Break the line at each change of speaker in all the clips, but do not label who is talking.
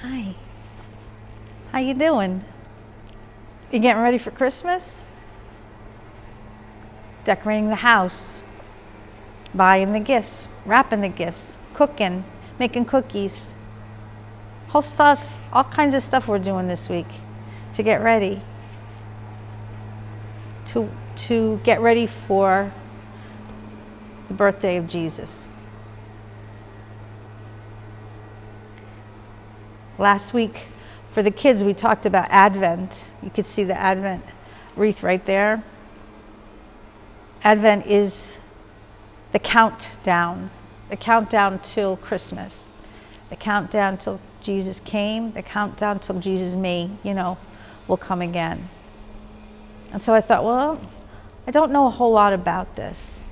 Hi. How you doing? You getting ready for Christmas? Decorating the house, buying the gifts, wrapping the gifts, cooking, making cookies. Whole stuff, all kinds of stuff we're doing this week to get ready. To get ready for the birthday of Jesus. Last week for the kids we talked about Advent. You could see the Advent wreath right there. Advent is the countdown till Christmas, the countdown till Jesus came, the countdown till Jesus will come again. And so I thought, well, I don't know a whole lot about this.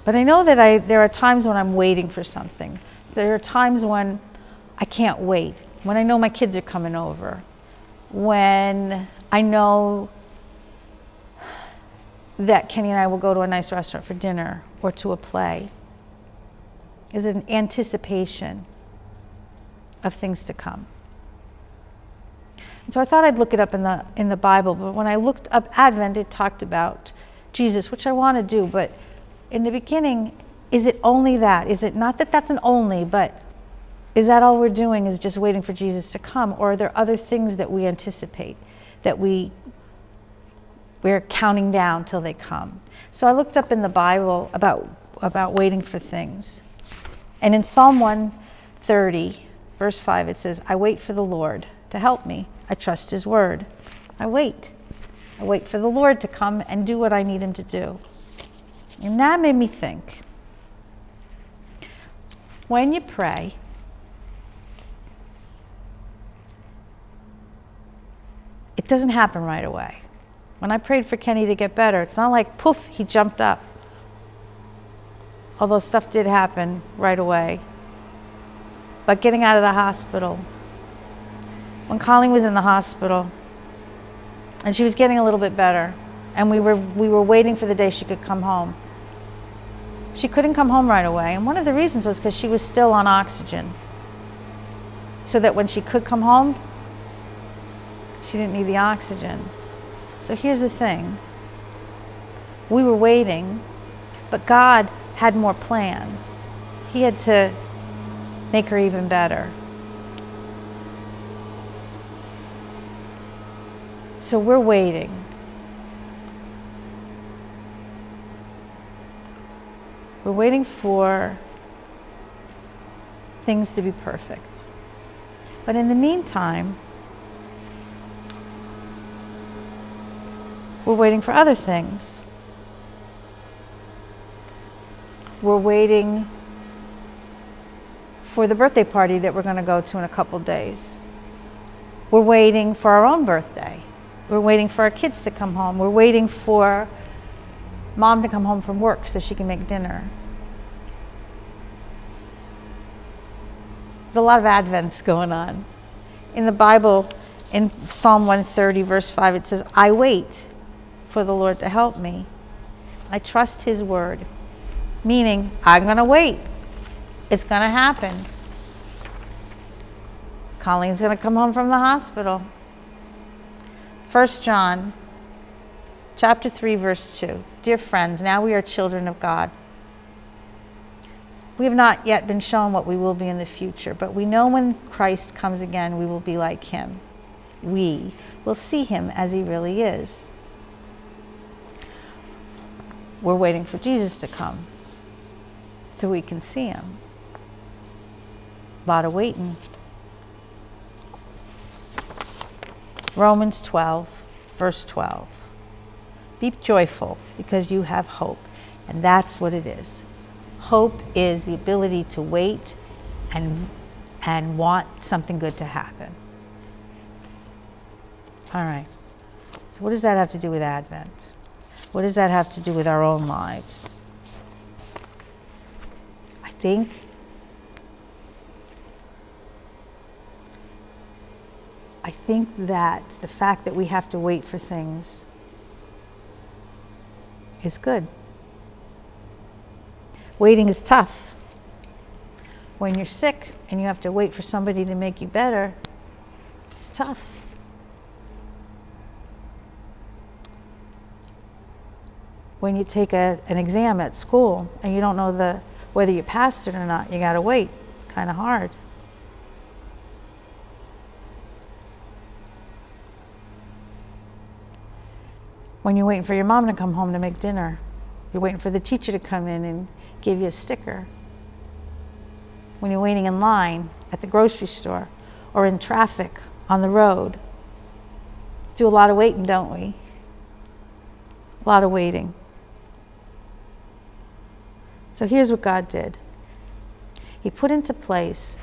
But I know that there are times when I'm waiting for something. There are times when I can't wait. When I know my kids are coming over. When I know that Kenny and I will go to a nice restaurant for dinner or to a play. Is an anticipation of things to come. And so I thought I'd look it up in the Bible, but when I looked up Advent, it talked about Jesus, which I want to do, but in the beginning, is it only that? Is it not that that's an only, but is that all we're doing is just waiting for Jesus to come? Or are there other things that we anticipate, that we're counting down till they come? So I looked up in the Bible about waiting for things. And in Psalm 130, verse 5, it says, I wait for the Lord to help me. I trust his word. I wait. I wait for the Lord to come and do what I need him to do. And that made me think. When you pray, it doesn't happen right away. When I prayed for Kenny to get better, it's not like poof, he jumped up. Although stuff did happen right away. But getting out of the hospital. When Colleen was in the hospital and she was getting a little bit better and we were waiting for the day she could come home. She couldn't come home right away, and one of the reasons was because she was still on oxygen. So that when she could come home, she didn't need the oxygen. So here's the thing. We were waiting, but God had more plans. He had to make her even better. So we're waiting. We're waiting for things to be perfect. But in the meantime, we're waiting for other things. We're waiting for the birthday party that we're going to go to in a couple days. We're waiting for our own birthday. We're waiting for our kids to come home. We're waiting for Mom to come home from work so she can make dinner. There's a lot of Advents going on. In the Bible, in Psalm 130, verse 5, it says, I wait for the Lord to help me. I trust his word. Meaning, I'm going to wait. It's going to happen. Colleen's going to come home from the hospital. 1 John chapter 3, verse 2. Dear friends, now we are children of God. We have not yet been shown what we will be in the future, but we know when Christ comes again, we will be like him. We will see him as he really is. We're waiting for Jesus to come so we can see him. A lot of waiting. Romans 12, verse 12. Be joyful because you have hope. And that's what it is. Hope is the ability to wait and want something good to happen. All right. So what does that have to do with Advent? What does that have to do with our own lives? I think that the fact that we have to wait for things is good. Waiting is tough. When you're sick and you have to wait for somebody to make you better, it's tough. When you take an exam at school and you don't know whether you passed it or not, you gotta wait. It's kind of hard. When you're waiting for your mom to come home to make dinner, you're waiting for the teacher to come in and give you a sticker. When you're waiting in line at the grocery store or in traffic on the road, do a lot of waiting, don't we? A lot of waiting. So here's what God did. He put into place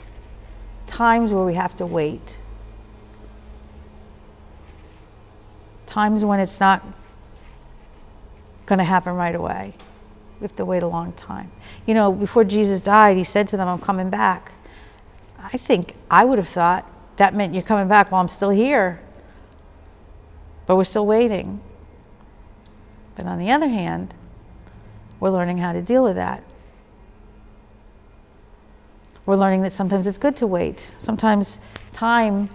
times where we have to wait. Times when it's not going to happen right away. We have to wait a long time. You know, before Jesus died, he said to them, I'm coming back. I think I would have thought that meant you're coming back while I'm still here. But we're still waiting. But on the other hand, we're learning how to deal with that. We're learning that sometimes it's good to wait. Sometimes time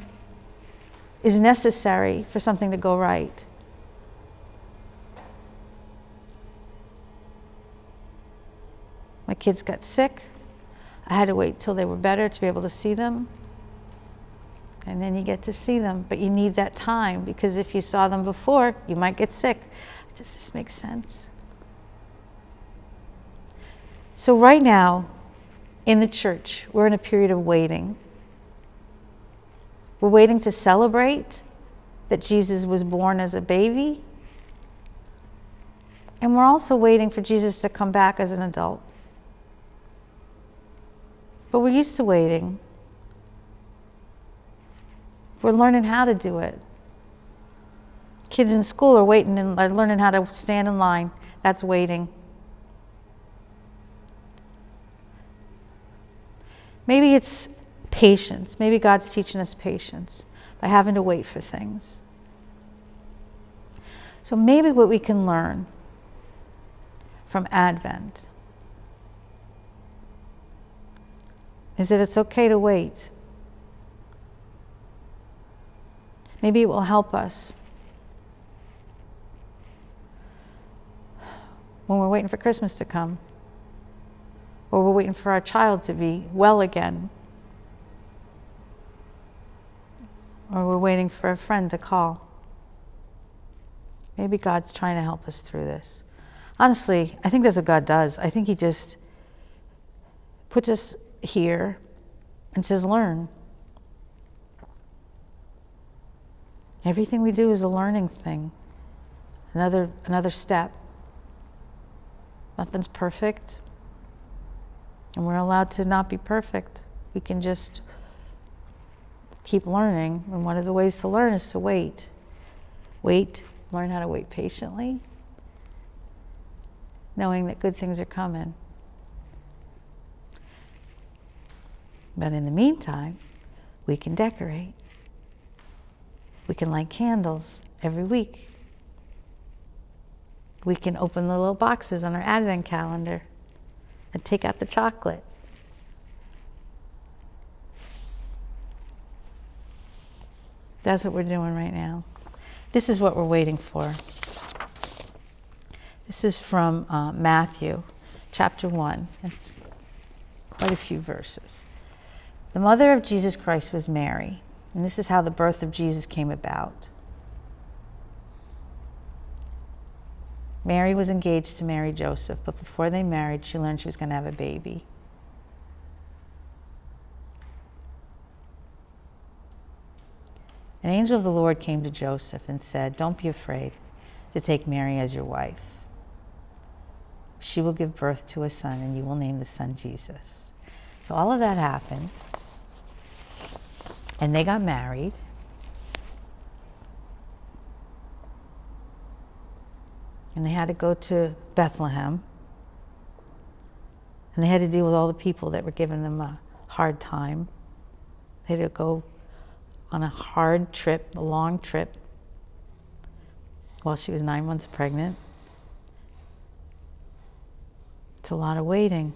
is necessary for something to go right. My kids got sick. I had to wait till they were better to be able to see them. And then you get to see them. But you need that time, because if you saw them before, you might get sick. Does this make sense? So right now, in the church, we're in a period of waiting. We're waiting to celebrate that Jesus was born as a baby. And we're also waiting for Jesus to come back as an adult. But we're used to waiting. We're learning how to do it. Kids in school are waiting and are learning how to stand in line. That's waiting. Maybe it's patience. Maybe God's teaching us patience by having to wait for things. So maybe what we can learn from Advent is that it's okay to wait. Maybe it will help us when we're waiting for Christmas to come, or we're waiting for our child to be well again, or we're waiting for a friend to call. Maybe God's trying to help us through this. Honestly, I think that's what God does. I think he just puts us here and says, learn. Everything we do is a learning thing. Another step. Nothing's perfect. And we're allowed to not be perfect. We can just keep learning. And one of the ways to learn is to wait. Wait, learn how to wait patiently, knowing that good things are coming. But in the meantime, we can decorate. We can light candles every week. We can open the little boxes on our Advent calendar and take out the chocolate. That's what we're doing right now. This is what we're waiting for. This is from Matthew chapter 1. It's quite a few verses. The mother of Jesus Christ was Mary, and this is how the birth of Jesus came about. Mary was engaged to marry Joseph, but before they married, she learned she was going to have a baby. An angel of the Lord came to Joseph and said, "Don't be afraid to take Mary as your wife. She will give birth to a son, and you will name the son Jesus." So all of that happened, and they got married. And they had to go to Bethlehem. And they had to deal with all the people that were giving them a hard time. They had to go on a hard trip, a long trip, while she was 9 months pregnant. It's a lot of waiting.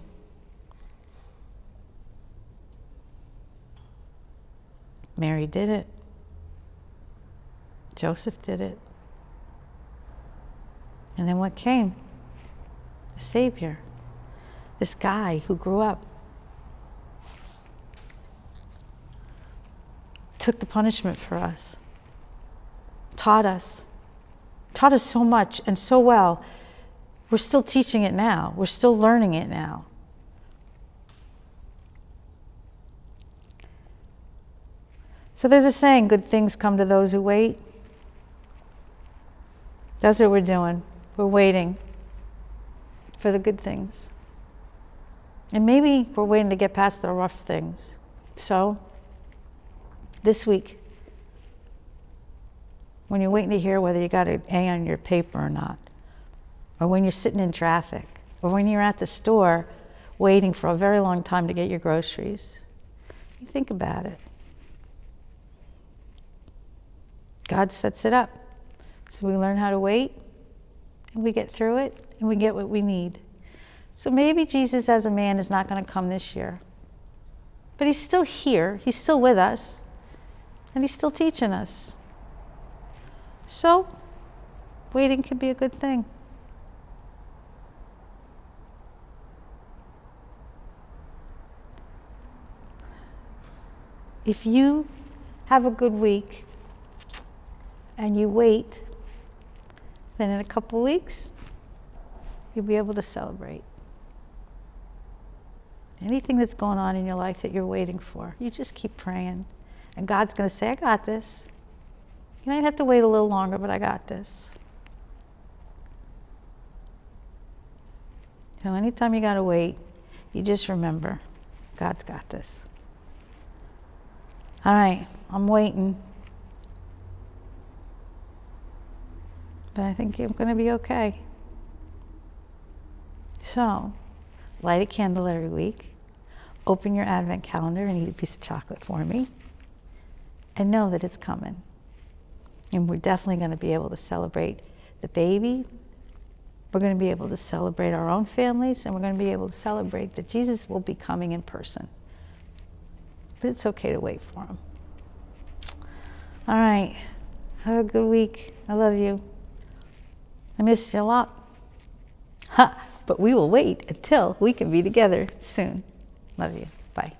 Mary did it. Joseph did it. And then what came? A Savior. This guy who grew up, took the punishment for us, taught us so much and so well. We're still teaching it now. We're still learning it now. So there's a saying, good things come to those who wait. That's what we're doing. We're waiting for the good things. And maybe we're waiting to get past the rough things. So, this week, when you're waiting to hear whether you got an A on your paper or not, or when you're sitting in traffic, or when you're at the store waiting for a very long time to get your groceries, you think about it. God sets it up. So we learn how to wait, and we get through it, and we get what we need. So maybe Jesus as a man is not going to come this year. But he's still here. He's still with us. And he's still teaching us. So, waiting can be a good thing. If you have a good week and you wait, then in a couple weeks, you'll be able to celebrate. Anything that's going on in your life that you're waiting for, you just keep praying. And God's going to say, I got this. You might have to wait a little longer, but I got this. So anytime you got to wait, you just remember, God's got this. All right, I'm waiting. But I think I'm going to be okay. So, light a candle every week. Open your Advent calendar and eat a piece of chocolate for me. And know that it's coming. And we're definitely going to be able to celebrate the baby. We're going to be able to celebrate our own families. And we're going to be able to celebrate that Jesus will be coming in person. But it's okay to wait for him. All right. Have a good week. I love you. I miss you a lot. Ha! But we will wait until we can be together soon. Love you. Bye.